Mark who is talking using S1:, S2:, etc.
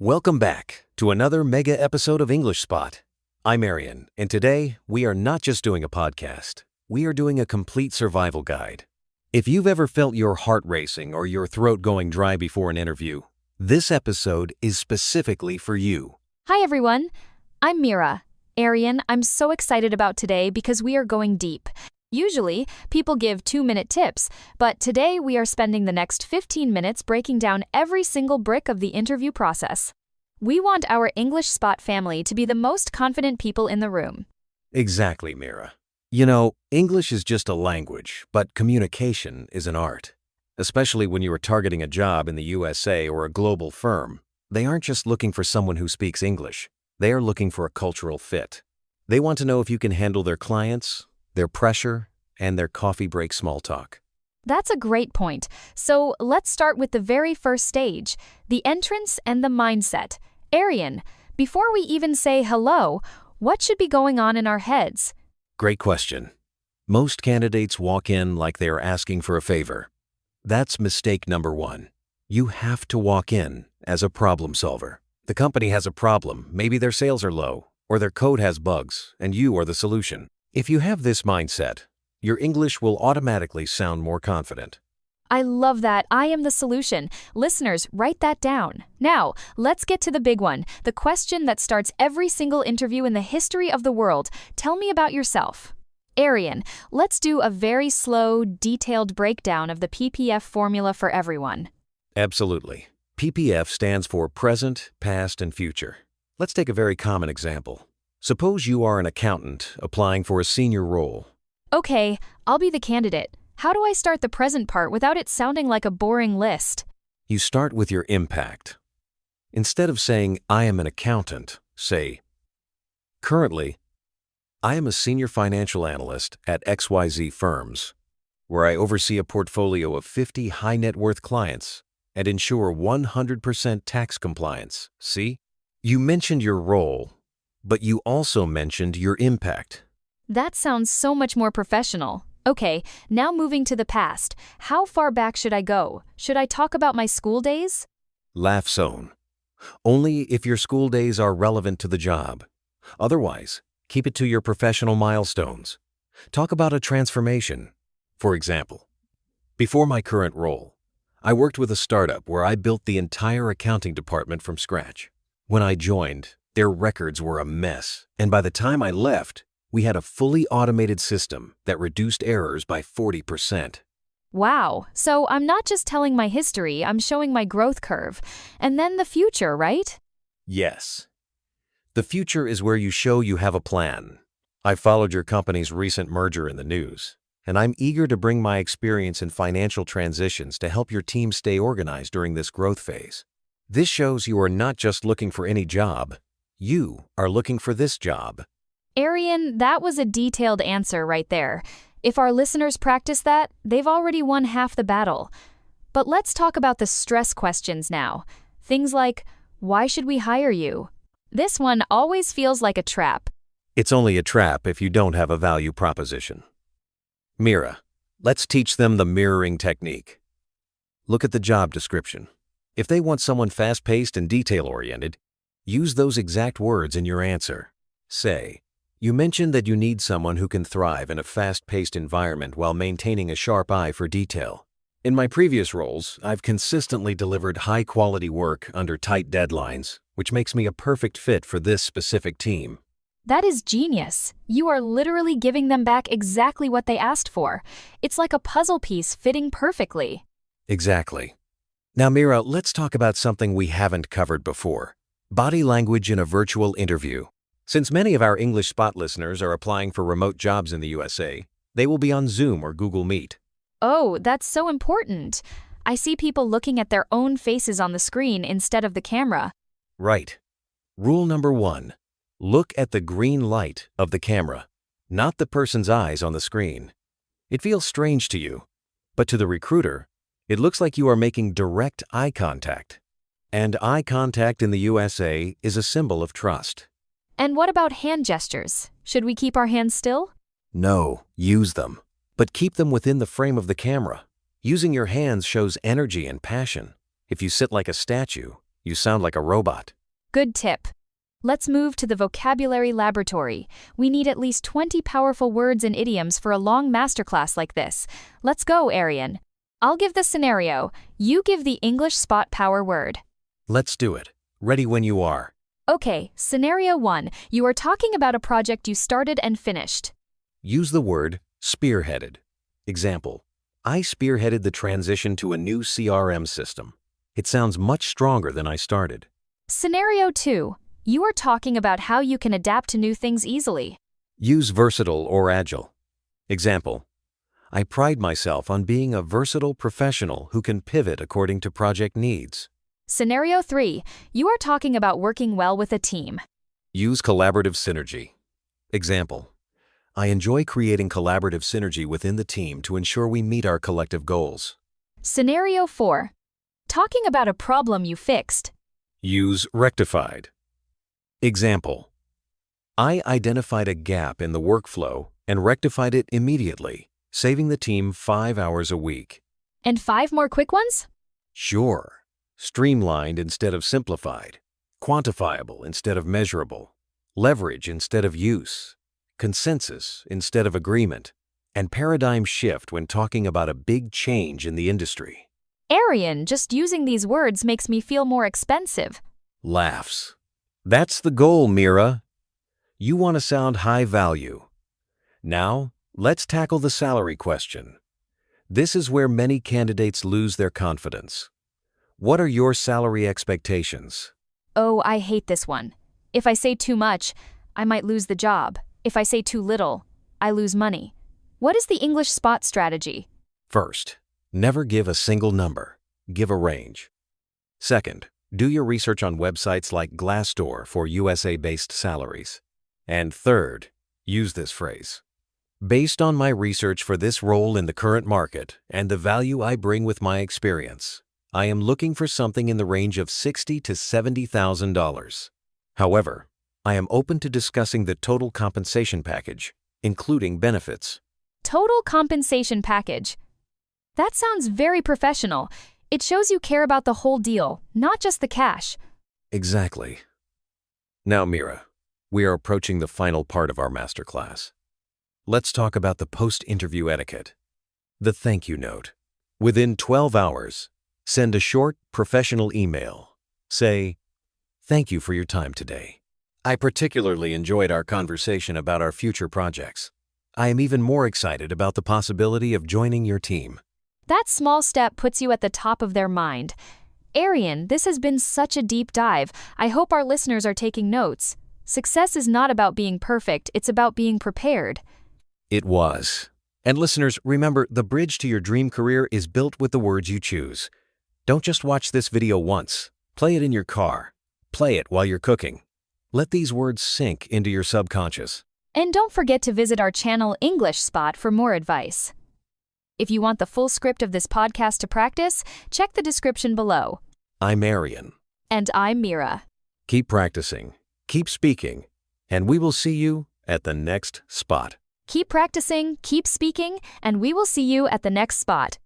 S1: Welcome back to another mega episode of English Spot. I'm Aryan, and today we are not just doing a podcast, we are doing a complete survival guide. If you've ever felt your heart racing or your throat going dry before an interview, this episode is specifically for you.
S2: Hi everyone, I'm Meera. Aryan, I'm so excited about today because we are going deep. Usually, people give 2-minute tips, but today we are spending the next 15 minutes breaking down every single brick of the interview process. We want our English Spot family to be the most confident people in the room.
S1: Exactly, Meera. You know, English is just a language, but communication is an art. Especially when you are targeting a job in the USA or a global firm. They aren't just looking for someone who speaks English. They are looking for a cultural fit. They want to know if you can handle their clients, their pressure, and their coffee break small talk.
S2: That's a great point. So let's start with the very first stage, the entrance and the mindset. Aryan, before we even say hello, what should be going on in our heads?
S1: Great question. Most candidates walk in like they are asking for a favor. That's mistake number one. You have to walk in as a problem solver. The company has a problem, maybe their sales are low, or their code has bugs, and you are the solution. If you have this mindset, your English will automatically sound more confident.
S2: I love that. I am the solution. Listeners, write that down. Now, let's get to the big one, the question that starts every single interview in the history of the world. Tell me about yourself. Aryan, let's do a very slow, detailed breakdown of the PPF formula for everyone.
S1: Absolutely. PPF stands for present, past, and future. Let's take a very common example. Suppose you are an accountant applying for a senior role.
S2: Okay, I'll be the candidate. How do I start the present part without it sounding like a boring list?
S1: You start with your impact. Instead of saying, I am an accountant, say, currently, I am a senior financial analyst at XYZ firms, where I oversee a portfolio of 50 high net worth clients and ensure 100% tax compliance. See? You mentioned your role, but you also mentioned your impact.
S2: That sounds so much more professional. Okay, now moving to the past. How far back should I go? Should I talk about my school days?
S1: Laugh zone. Only if your school days are relevant to the job. Otherwise, keep it to your professional milestones. Talk about a transformation. For example, before my current role, I worked with a startup where I built the entire accounting department from scratch. When I joined, their records were a mess, and by the time I left, we had a fully automated system that reduced errors by 40%.
S2: Wow, so I'm not just telling my history, I'm showing my growth curve. And then the future, right?
S1: Yes. The future is where you show you have a plan. I followed your company's recent merger in the news, and I'm eager to bring my experience in financial transitions to help your team stay organized during this growth phase. This shows you are not just looking for any job, you are looking for this job.
S2: Aryan, that was a detailed answer right there. If our listeners practice that, they've already won half the battle. But let's talk about the stress questions now. Things like, why should we hire you? This one always feels like a trap.
S1: It's only a trap if you don't have a value proposition. Meera, let's teach them the mirroring technique. Look at the job description. If they want someone fast-paced and detail-oriented, use those exact words in your answer. Say, you mentioned that you need someone who can thrive in a fast-paced environment while maintaining a sharp eye for detail. In my previous roles, I've consistently delivered high-quality work under tight deadlines, which makes me a perfect fit for this specific team.
S2: That is genius. You are literally giving them back exactly what they asked for. It's like a puzzle piece fitting perfectly.
S1: Exactly. Now, Meera, let's talk about something we haven't covered before. Body language in a virtual interview. Since many of our English Spot listeners are applying for remote jobs in the USA, they will be on Zoom or Google Meet.
S2: Oh, that's so important. I see people looking at their own faces on the screen instead of the camera.
S1: Right. Rule number one, look at the green light of the camera, not the person's eyes on the screen. It feels strange to you, but to the recruiter, it looks like you are making direct eye contact. And eye contact in the USA is a symbol of trust.
S2: And what about hand gestures? Should we keep our hands still?
S1: No, use them, but keep them within the frame of the camera. Using your hands shows energy and passion. If you sit like a statue, You sound like a robot.
S2: Good tip. Let's move to the vocabulary laboratory. We need at least 20 powerful words and idioms for a long masterclass like this. Let's go, Aryan. I'll give the scenario. You give the English spot power word.
S1: Let's do it. Ready when you are.
S2: Okay, scenario 1. You are talking about a project you started and finished.
S1: Use the word spearheaded. Example, I spearheaded the transition to a new CRM system. It sounds much stronger than I started.
S2: Scenario 2. You are talking about how you can adapt to new things easily.
S1: Use versatile or agile. Example, I pride myself on being a versatile professional who can pivot according to project needs.
S2: Scenario 3. You are talking about working well with a team.
S1: Use collaborative synergy. Example, I enjoy creating collaborative synergy within the team to ensure we meet our collective goals.
S2: Scenario 4. Talking about a problem you fixed.
S1: Use rectified. Example, I identified a gap in the workflow and rectified it immediately, saving the team 5 hours a week.
S2: And 5 more quick ones?
S1: Sure. Streamlined instead of simplified, quantifiable instead of measurable, leverage instead of use, consensus instead of agreement, and paradigm shift when talking about a big change in the industry.
S2: Aryan, just using these words makes me feel more expensive.
S1: Laughs. That's the goal, Meera. You want to sound high value. Now, let's tackle the salary question. This is where many candidates lose their confidence. What are your salary expectations?
S2: Oh, I hate this one. If I say too much, I might lose the job. If I say too little, I lose money. What is the English spot strategy?
S1: First, never give a single number. Give a range. Second, do your research on websites like Glassdoor for USA-based salaries. And third, use this phrase. Based on my research for this role in the current market and the value I bring with my experience, I am looking for something in the range of $60,000 to $70,000. However, I am open to discussing the total compensation package, including benefits.
S2: Total compensation package. That sounds very professional. It shows you care about the whole deal, not just the cash.
S1: Exactly. Now, Meera, we are approaching the final part of our masterclass. Let's talk about the post-interview etiquette. The thank you note. Within 12 hours, send a short, professional email. Say, "Thank you for your time today. I particularly enjoyed our conversation about our future projects. I am even more excited about the possibility of joining your team."
S2: That small step puts you at the top of their mind. Aryan, this has been such a deep dive. I hope our listeners are taking notes. Success is not about being perfect, it's about being prepared.
S1: It was. And listeners, remember, the bridge to your dream career is built with the words you choose. Don't just watch this video once. Play it in your car. Play it while you're cooking. Let these words sink into your subconscious.
S2: And don't forget to visit our channel English Spot for more advice. If you want the full script of this podcast to practice, check the description below.
S1: I'm Aryan.
S2: And I'm Meera.
S1: Keep practicing, keep speaking, and we will see you at the next spot.
S2: Keep practicing, keep speaking, and we will see you at the next spot.